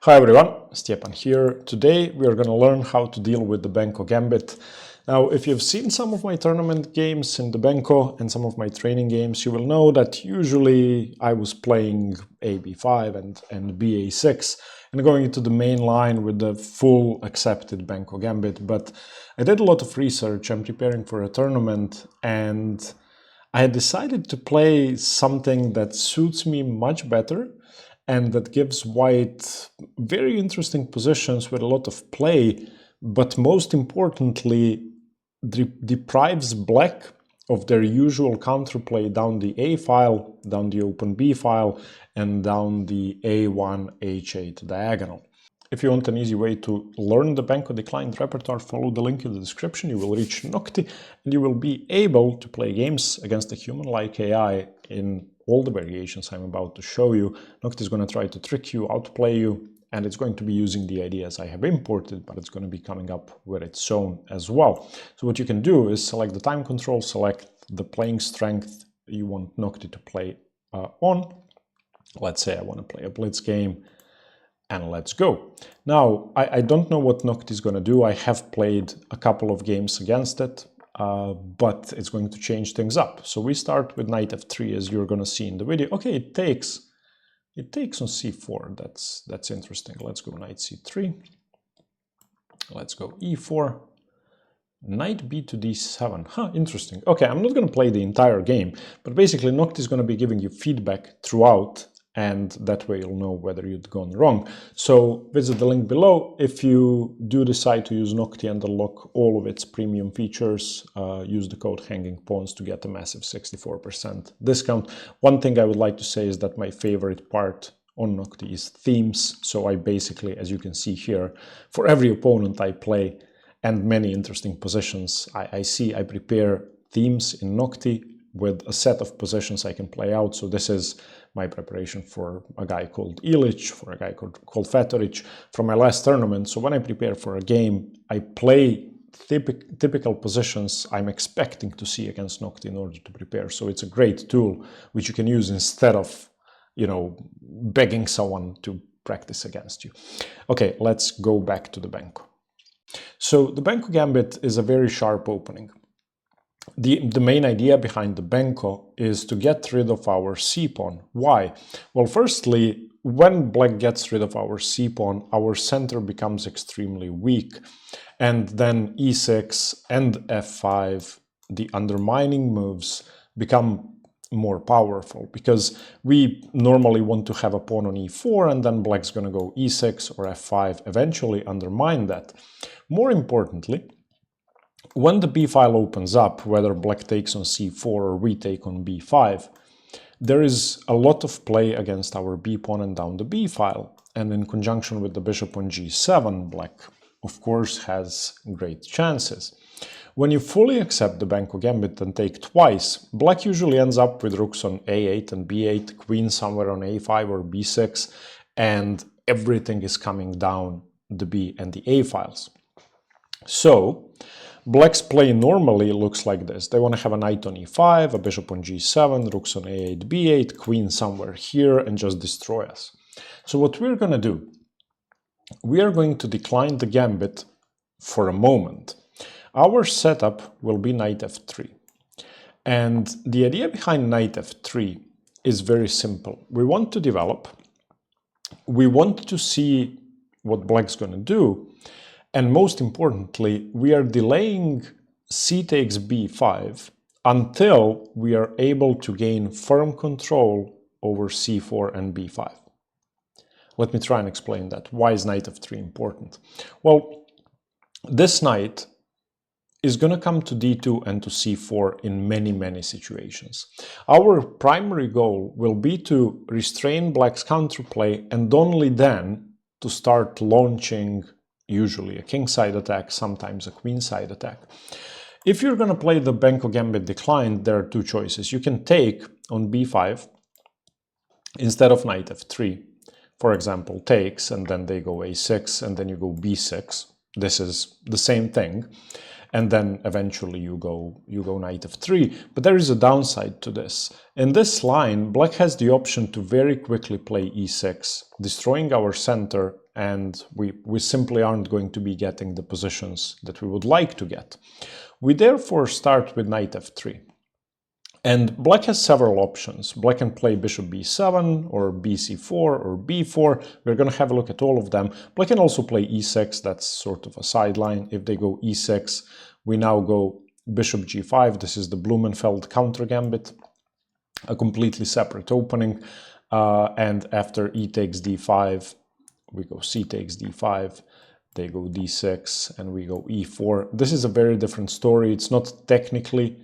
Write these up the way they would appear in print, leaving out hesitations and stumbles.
Hi everyone, Stepan here. Today we are going to learn how to deal with the Benko Gambit. Now, if you've seen some of my tournament games in the Benko and some of my training games, you will know that usually I was playing AB5 and BA6 and going into the main line with the full accepted Benko Gambit. But I did a lot of research. I'm preparing for a tournament and I had decided to play something that suits me much better and that gives white very interesting positions with a lot of play, but most importantly, deprives black of their usual counterplay down the A file, down the open B file, and down the A1, H8 diagonal. If you want an easy way to learn the Benko declined repertoire, follow the link in the description. You will reach Nocti and you will be able to play games against a human-like AI in all the variations I'm about to show you. Nocti is going to try to trick you, outplay you, and it's going to be using the ideas I have imported, but it's going to be coming up with its own as well. So what you can do is select the time control, select the playing strength you want Nocti to play on. Let's say I want to play a blitz game. And let's go. Now, I don't know what Nocti is going to do. I have played a couple of games against it, but it's going to change things up. So we start with knight f3, as you're going to see in the video. Okay, it takes on c4. That's interesting. Let's go knight c3. Let's go e4. Knight b to d7. Huh, interesting. Okay, I'm not going to play the entire game, but basically Nocti is going to be giving you feedback throughout, and that way you'll know whether you'd gone wrong. So visit the link below. If you do decide to use Nocti and unlock all of its premium features, use the code Hanging Pawns to get a massive 64% discount. One thing I would like to say is that my favorite part on Nocti is themes. So I basically, as you can see here, for every opponent I play and many interesting positions I prepare themes in Nocti with a set of positions I can play out. So this is my preparation for a guy called Ilic, for a guy called Fetoric from my last tournament. So when I prepare for a game, I play typical positions I'm expecting to see against Nocti in order to prepare. So it's a great tool which you can use instead of, begging someone to practice against you. Okay, let's go back to the Benko. So the Benko Gambit is a very sharp opening. The main idea behind the Benko is to get rid of our c-pawn. Why? Well, firstly, when black gets rid of our c-pawn, our center becomes extremely weak. And then e6 and f5, the undermining moves, become more powerful because we normally want to have a pawn on e4 and then black's going to go e6 or f5, eventually undermine that. More importantly, when the b file opens up, whether black takes on c4 or we take on b5, there is a lot of play against our b pawn and down the b file. And in conjunction with the bishop on g7, black, of course, has great chances. When you fully accept the Benko Gambit and take twice, black usually ends up with rooks on a8 and b8, queen somewhere on a5 or b6, and everything is coming down the b and the a files. So black's play normally looks like this. They want to have a knight on e5, a bishop on g7, rooks on a8, b8, queen somewhere here, and just destroy us. So what we're going to do, we are going to decline the gambit for a moment. Our setup will be knight f3. And the idea behind knight f3 is very simple. We want to develop, we want to see what black's going to do, and most importantly, we are delaying c takes b5 until we are able to gain firm control over c4 and b5. Let me try and explain that. Why is knight f3 important? Well, this knight is going to come to d2 and to c4 in many situations. Our primary goal will be to restrain black's counterplay and only then to start launching usually a kingside attack, sometimes a queenside attack. If you're going to play the Benko Gambit declined, there are two choices. You can take on b5 instead of knight f3. For example, takes, and then they go a6, and then you go b6. This is the same thing. And then eventually you go knight f3. But there is a downside to this. In this line, black has the option to very quickly play e6, destroying our center and we simply aren't going to be getting the positions that we would like to get. We therefore start with knight f3. And black has several options. Black can play bishop b7 or bc4 or b4. We're going to have a look at all of them. Black can also play e6. That's sort of a sideline. If they go e6, we now go bishop g5. This is the Blumenfeld counter gambit, a completely separate opening. And after e takes d5, we go c takes d5. They go d6 and we go e4. This is a very different story. It's not technically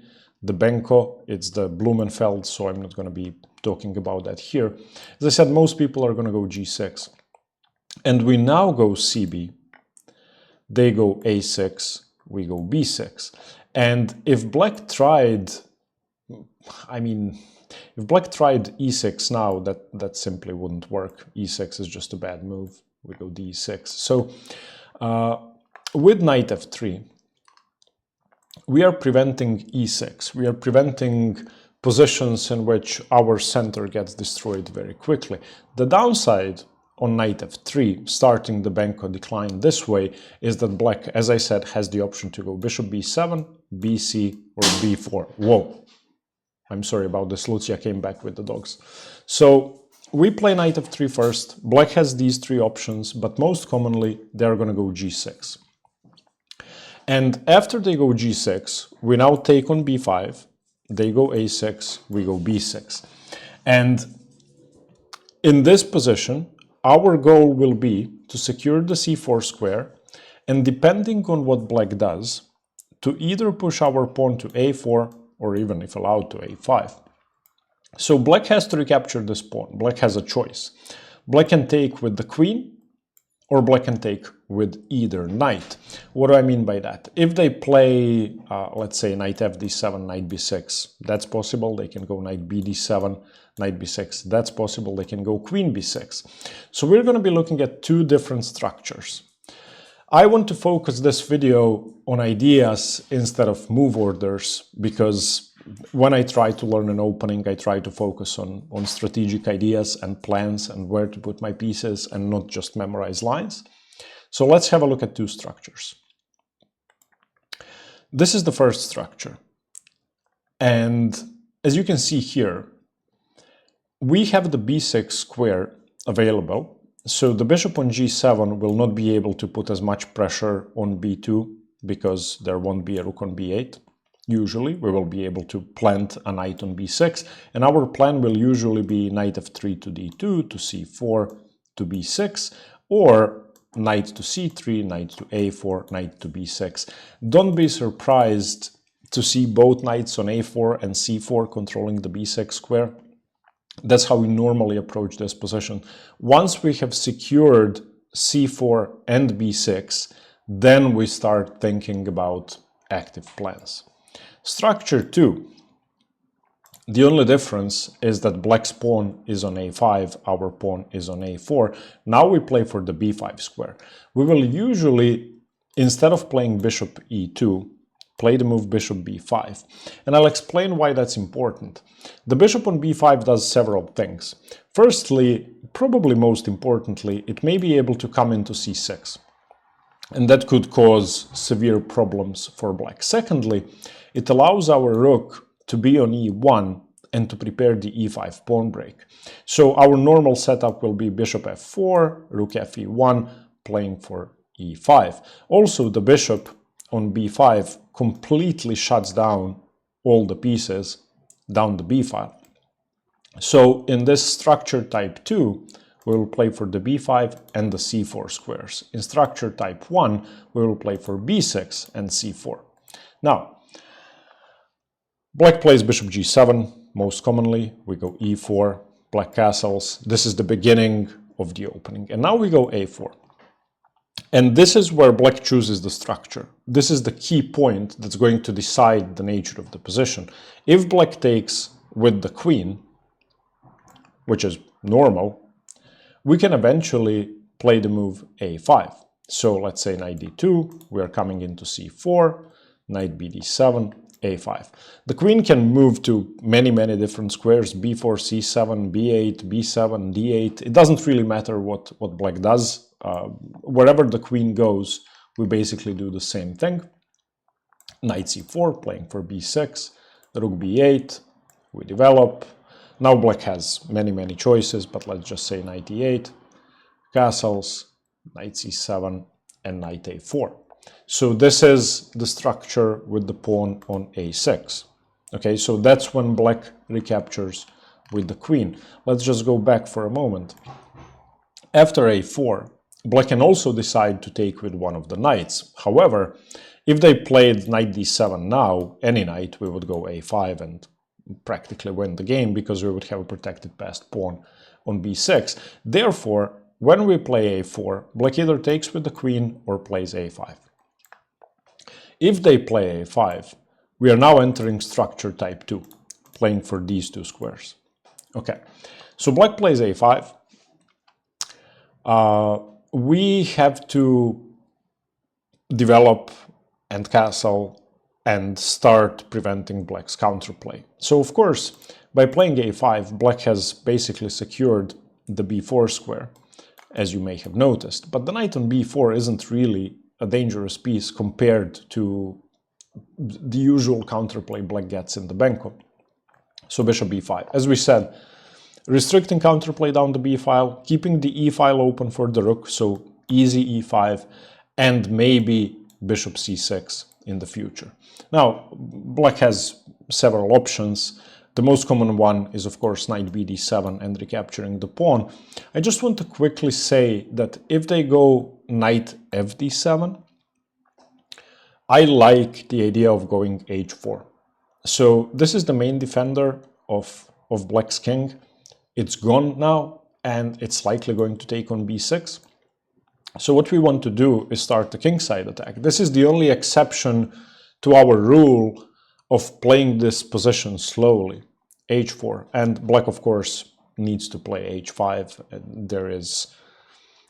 the Benko, it's the Blumenfeld, so I'm not going to be talking about that here. As I said, most people are going to go g6. And we now go cb, they go a6, we go b6. And if black tried, if black tried e6 now, that simply wouldn't work. e6 is just a bad move. We go d6. So with knight f3, we are preventing e6. We are preventing positions in which our center gets destroyed very quickly. The downside on knight f3, starting the Benko decline this way, is that black, as I said, has the option to go bishop b7, bc, or b4. Whoa, I'm sorry about this. Lucia came back with the dogs. So we play knight f3 first. Black has these three options, but most commonly, they're going to go g6. And after they go g6, we now take on b5, they go a6, we go b6. And in this position, our goal will be to secure the c4 square, and depending on what black does, to either push our pawn to a4, or even if allowed to a5. So black has to recapture this pawn. Black has a choice. Black can take with the queen, or black can take with either knight. What do I mean by that? If they play, let's say, knight fd7, knight b6, that's possible. They can go knight bd7, knight b6, that's possible. They can go queen b6. So we're going to be looking at two different structures. I want to focus this video on ideas instead of move orders, because when I try to learn an opening, I try to focus on strategic ideas and plans and where to put my pieces and not just memorize lines. So let's have a look at two structures. This is the first structure. And as you can see here, we have the b6 square available. So the bishop on g7 will not be able to put as much pressure on b2 because there won't be a rook on b8. Usually we will be able to plant a knight on b6, and our plan will usually be knight f3 to d2, to c4, to b6, or knight to c3, knight to a4, knight to b6. Don't be surprised to see both knights on a4 and c4 controlling the b6 square. That's how we normally approach this position. Once we have secured c4 and b6, then we start thinking about active plans. Structure 2. The only difference is that black's pawn is on a5, our pawn is on a4. Now we play for the b5 square. We will usually, instead of playing bishop e2, play the move bishop b5. And I'll explain why that's important. The bishop on b5 does several things. Firstly, probably most importantly, it may be able to come into c6. And that could cause severe problems for black. Secondly, it allows our rook to be on e1 and to prepare the e5 pawn break. So our normal setup will be bishop f4, rook fe1, playing for e5. Also, the bishop on b5 completely shuts down all the pieces down the b file. So in this structure type 2, we will play for the b5 and the c4 squares. In structure type 1, we will play for b6 and c4. Now, black plays bishop g7, most commonly. We go e4, black castles. This is the beginning of the opening. And now we go a4. And this is where black chooses the structure. This is the key point that's going to decide the nature of the position. If black takes with the queen, which is normal, we can eventually play the move a5. So let's say knight d2, we are coming into c4, knight bd7, a5. The queen can move to many different squares, b4, c7, b8, b7, d8. It doesn't really matter what black does. Wherever the queen goes, we basically do the same thing. Knight c4, playing for b6, rook b8, we develop. Now black has many choices, but let's just say knight e8, castles, knight c7, and knight a4. So this is the structure with the pawn on a6. Okay, so that's when black recaptures with the queen. Let's just go back for a moment. After a4, black can also decide to take with one of the knights. However, if they played knight d7 now, any knight, we would go a5 and practically win the game because we would have a protected passed pawn on b6. Therefore, when we play a4, black either takes with the queen or plays a5. If they play a5, we are now entering structure type 2, playing for these two squares. Okay, so black plays a5. We have to develop and castle and start preventing black's counterplay. So of course, by playing a5, black has basically secured the b4 square, as you may have noticed. But the knight on b4 isn't really a dangerous piece compared to the usual counterplay black gets in the Benko. So bishop b5. As we said, restricting counterplay down the b file, keeping the e file open for the rook, so easy e5, and maybe bishop c6 in the future. Now, black has several options. The most common one is, of course, knight bd7 and recapturing the pawn. I just want to quickly say that if they go knight fd7, I like the idea of going h4. So this is the main defender of black's king. It's gone now, and it's likely going to take on b6. So what we want to do is start the kingside attack. This is the only exception to our rule of playing this position slowly, h4. And black, of course, needs to play h5. And there is,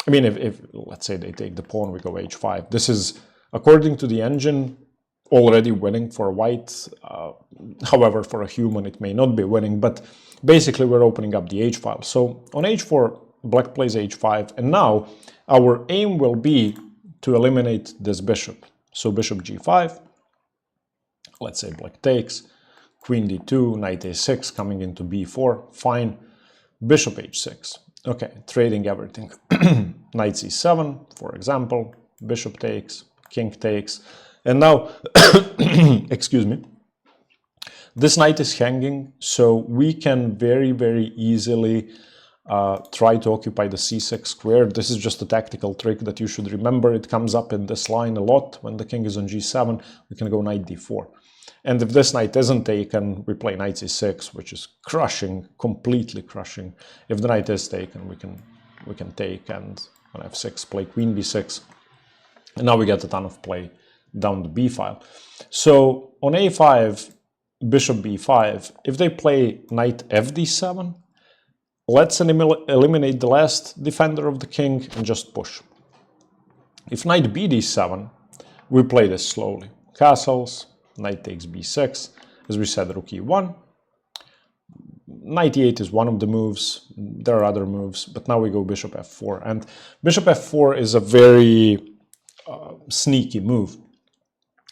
I mean, if let's say they take the pawn, we go h5. This is, according to the engine, already winning for white. However, for a human, it may not be winning, but basically we're opening up the h file. So on h4, black plays h5, and now our aim will be to eliminate this bishop. So bishop g5, let's say black takes, queen d2, knight a6 coming into b4, fine, bishop h6. Okay, trading everything. Knight c7, for example, bishop takes, king takes, and now, excuse me, this knight is hanging, so we can very easily try to occupy the c6 square. This is just a tactical trick that you should remember. It comes up in this line a lot. When the king is on g7, we can go knight d4. And if this knight isn't taken, we play knight c6, which is crushing, completely crushing. If the knight is taken, we can take, and on f6 play queen b6. And now we get a ton of play down the b file. So on a5, bishop b5, if they play knight fd7, let's eliminate the last defender of the king and just push. If knight bd7, we play this slowly. Castles, knight takes b6, as we said, rook e1. Knight e8 is one of the moves, there are other moves, but now we go bishop f4. And bishop f4 is a very sneaky move.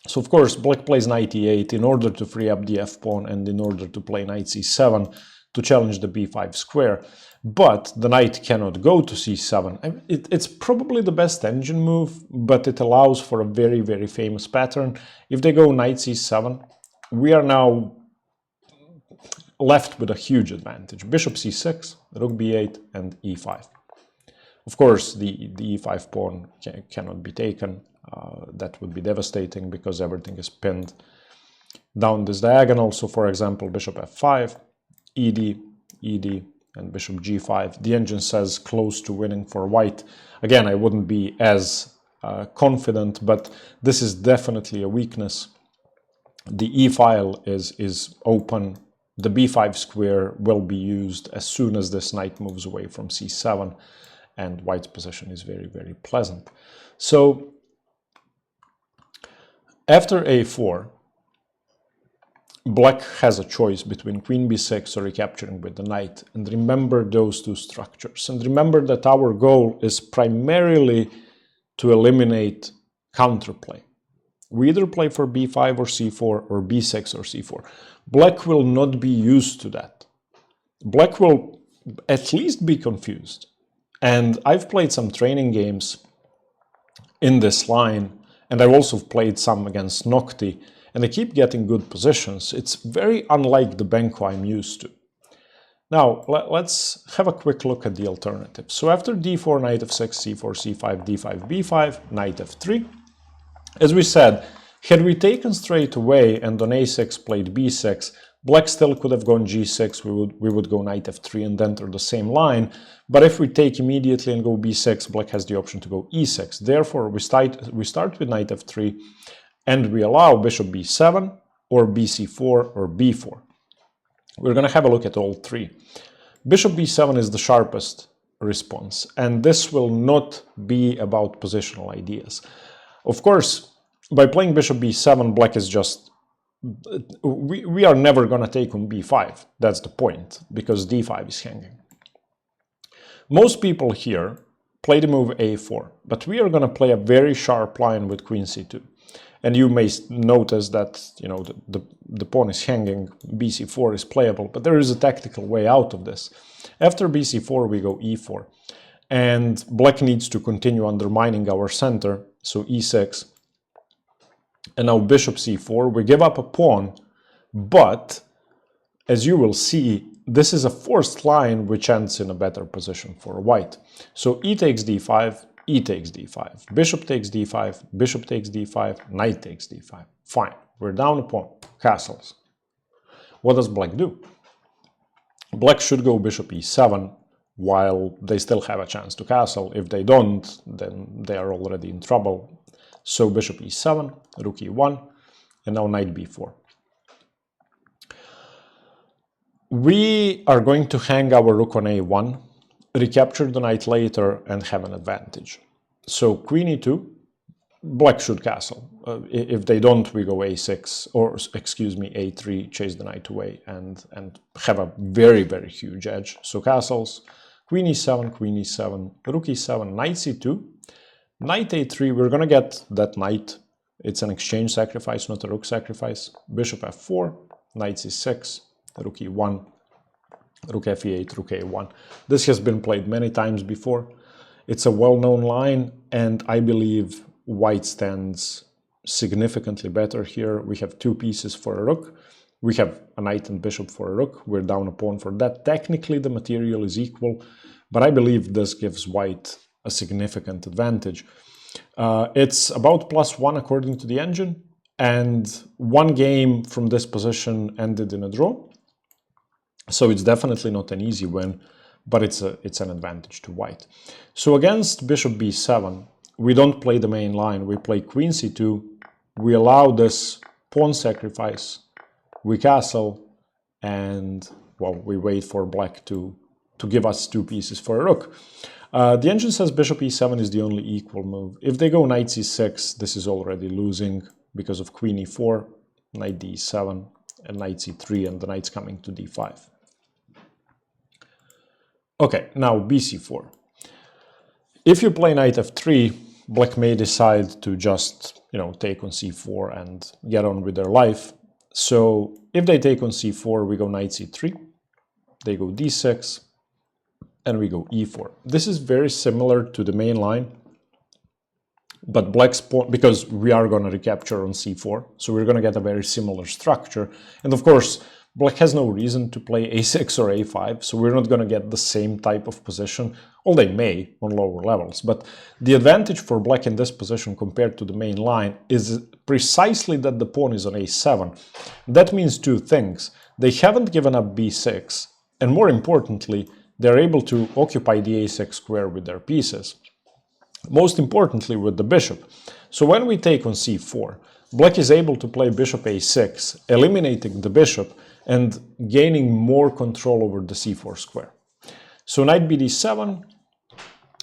So of course, black plays knight e8 in order to free up the f-pawn and in order to play knight c7 to challenge the b5 square. But the knight cannot go to c7. It's probably the best engine move, but it allows for a very famous pattern. If they go knight c7, we are now left with a huge advantage. Bishop c6, rook b8, and e5. Of course, the e5 pawn cannot be taken. That would be devastating because everything is pinned down this diagonal. So for example, bishop f5, ed, and bishop g5. The engine says close to winning for white. Again, I wouldn't be as confident, but this is definitely a weakness. The e file is open. The b5 square will be used as soon as this knight moves away from c7, and white's position is very pleasant. So after a4, Black has a choice between queen b6 or recapturing with the knight. And remember those two structures. And remember that our goal is primarily to eliminate counterplay. We either play for b5 or c4 or b6 or c4. Black will not be used to that. Black will at least be confused. And I've played some training games in this line, and I've also played some against Nocti, and I keep getting good positions. It's very unlike the Benko I'm used to. Now, let's have a quick look at the alternatives. So after d4, knight f6, c4, c5, d5, b5, knight f3. As we said, had we taken straight away and on a6 played b6, Black still could have gone g6, we would go knight f3 and enter the same line. But if we take immediately and go b6, Black has the option to go e6. Therefore, we start with knight f3, and we allow bishop b7 or bc4 or b4. We're going to have a look at all three. Bishop b7 is the sharpest response, and this will not be about positional ideas. Of course, by playing bishop b7, Black is just... We are never going to take on b5. That's the point, because d5 is hanging. Most people here play the move a4, but we are going to play a very sharp line with queen c2. And you may notice that, you know, the pawn is hanging, bc4 is playable, but there is a tactical way out of this. After bc4, we go e4. And Black needs to continue undermining our center, so e6. And now bishop c4, we give up a pawn, but as you will see, this is a forced line which ends in a better position for white. So e takes d5, e takes d5, bishop takes d5, bishop takes d5, knight takes d5. Fine, we're down a pawn, castles. What does Black do? Black should go bishop e7 while they still have a chance to castle. If they don't, then they are already in trouble. So bishop e7, rook e1, and now knight b4. We are going to hang our rook on a1, recapture the knight later, and have an advantage. So queen e2, Black should castle. If they don't, we go a6, or excuse me, a3, chase the knight away, and have a very, very huge edge. So castles, queen e7, rook e7, knight c2, knight a3, we're going to get that knight. It's an exchange sacrifice, not a rook sacrifice. Bishop f4, knight c6, rook e1, rook f8, rook a1. This has been played many times before. It's a well-known line, and I believe white stands significantly better here. We have two pieces for a rook. We have a knight and bishop for a rook. We're down a pawn for that. Technically, the material is equal, but I believe this gives white a significant advantage. It's about +1 according to the engine, and one game from this position ended in a draw. So it's definitely not an easy win, but it's an advantage to white. So against bishop b7, we don't play the main line. We play queen c2. We allow this pawn sacrifice. We castle, and, well, we wait for Black to give us two pieces for a rook. The engine says bishop e7 is the only equal move. If they go knight c6, this is already losing because of queen e4, knight d7, and knight c3, and the knight's coming to d5. Okay, now bc4. If you play knight f3, Black may decide to just, you know, take on c4 and get on with their life. So if they take on c4, we go knight c3, they go d6, and we go e4. This is very similar to the main line, but Black's pawn, because we are going to recapture on c4, so we're going to get a very similar structure. And of course, Black has no reason to play a6 or a5, so we're not going to get the same type of position, or they may on lower levels. But the advantage for Black in this position compared to the main line is precisely that the pawn is on a7. That means two things. They haven't given up b6, and more importantly, they're able to occupy the a6 square with their pieces. Most importantly, with the bishop. So when we take on c4, Black is able to play bishop a6, eliminating the bishop and gaining more control over the c4 square. So knight bd7,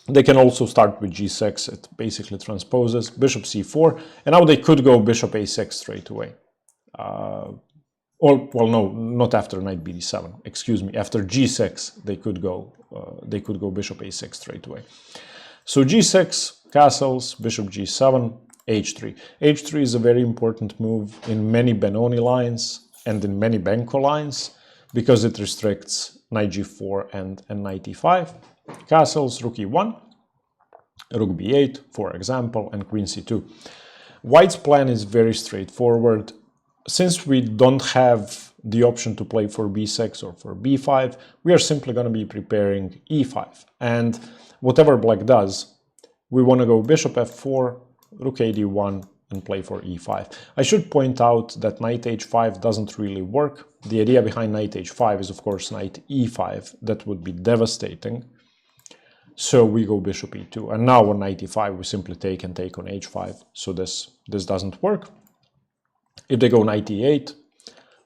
they can also start with g6, it basically transposes, bishop c4, and now they could go bishop a6 straight away. Or, well, no, not after knight bd7. Excuse me. After g6, they could go bishop a6 straight away. So g6, castles, bishop g7, h3. h3 is a very important move in many Benoni lines and in many Benko lines because it restricts knight g4 and knight e5. Castles, rook e1, rook b8, for example, and queen c2. White's plan is very straightforward. Since we don't have the option to play for b6 or for b5, we are simply going to be preparing e5. And whatever black does, we want to go bishop f4, rook a d1, and play for e5. I should point out that knight h5 doesn't really work. The idea behind knight h5 is, of course, knight e5. That would be devastating. So we go bishop e2. And now on knight e5, we simply take and take on h5. So this doesn't work. If they go knight e8,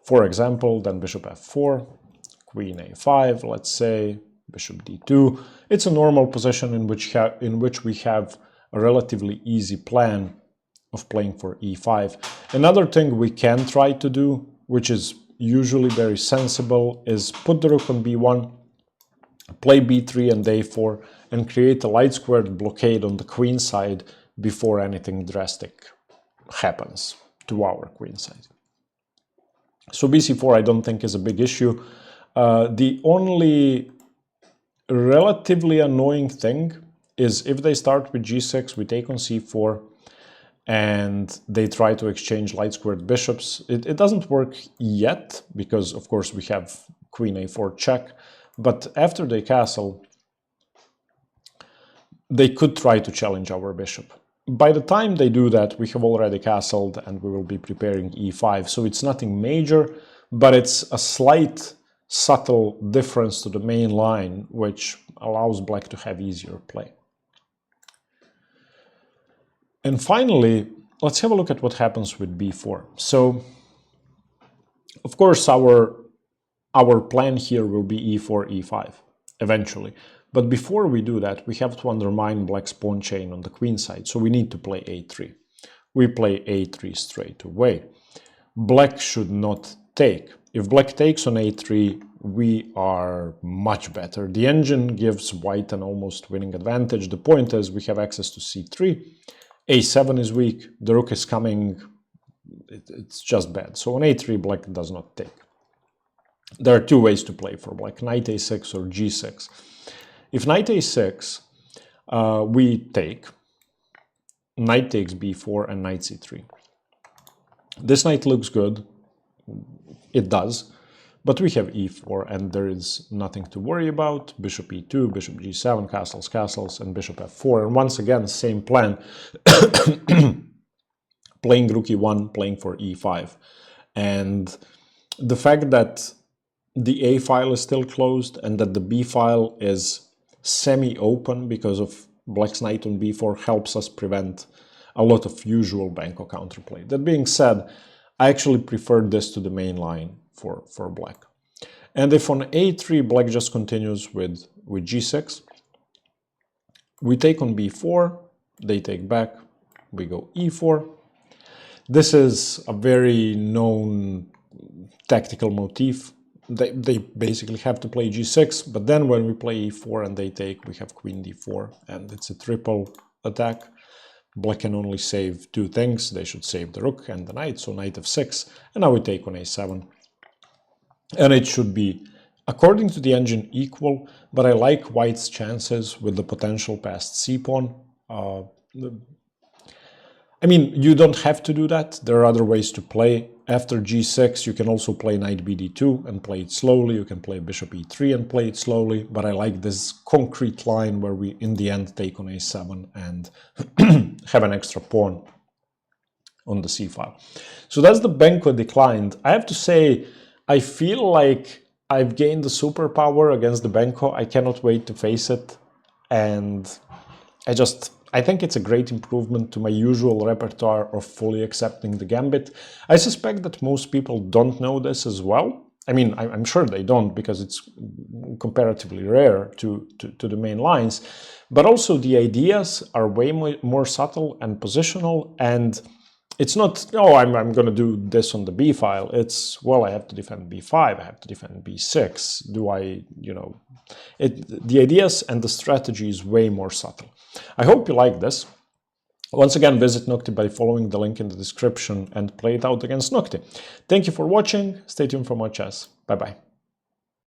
for example, then bishop f4, queen a5, let's say, bishop d2. It's a normal position in which we have a relatively easy plan of playing for e5. Another thing we can try to do, which is usually very sensible, is put the rook on b1, play b3 and a4, and create a light squared blockade on the queen side before anything drastic happens to our queen side. So bc4 I don't think is a big issue. The only relatively annoying thing is if they start with g6, we take on c4, and they try to exchange light squared bishops. It doesn't work yet because, of course, we have queen a4 check, but after they castle, they could try to challenge our bishop. By the time they do that, we have already castled and we will be preparing e5, so it's nothing major, but it's a slight subtle difference to the main line, which allows black to have easier play. And finally, let's have a look at what happens with b4. So, of course, our plan here will be e4, e5, eventually. But before we do that, we have to undermine black's pawn chain on the queen side, so we need to play a3. We play a3 straight away. Black should not take. If black takes on a3, we are much better. The engine gives white an almost winning advantage. The point is we have access to c3. a7 is weak, the rook is coming, it's just bad. So on a3, black does not take. There are two ways to play for black, knight a6 or g6. If knight a6, we take, knight takes b4 and knight c3. This knight looks good, it does, but we have e4 and there is nothing to worry about. Bishop e2, bishop g7, castles, castles, and bishop f4. And once again, same plan, playing rook e1, playing for e5. And the fact that the a file is still closed and that the b file is semi-open because of black's knight on b4 helps us prevent a lot of usual Benko counterplay. That being said, I actually prefer this to the main line for black. And if on a3 black just continues with g6, we take on b4, they take back, we go e4. This is a very known tactical motif. They basically have to play g6, but then when we play e4 and they take, we have queen d4, and it's a triple attack. Black can only save two things. They should save the rook and the knight, so knight f6, and now we take on a7. And it should be, according to the engine, equal, but I like white's chances with the potential past c-pawn. I mean, you don't have to do that. There are other ways to play. After g6, you can also play knight bd2 and play it slowly. You can play bishop e3 and play it slowly. But I like this concrete line where we, in the end, take on a7 and have an extra pawn on the c-file. So that's the Benko declined. I have to say, I feel like I've gained the superpower against the Benko. I cannot wait to face it. And I think it's a great improvement to my usual repertoire of fully accepting the gambit. I suspect that most people don't know this as well. I mean, I'm sure they don't because it's comparatively rare to the main lines. But also the ideas are way more subtle and positional, and it's not, oh, I'm going to do this on the b file. It's, well, I have to defend b5, I have to defend b6. Do I, the ideas and the strategy is way more subtle. I hope you like this. Once again, visit Nocti by following the link in the description and play it out against Nocti. Thank you for watching. Stay tuned for more chess. Bye-bye.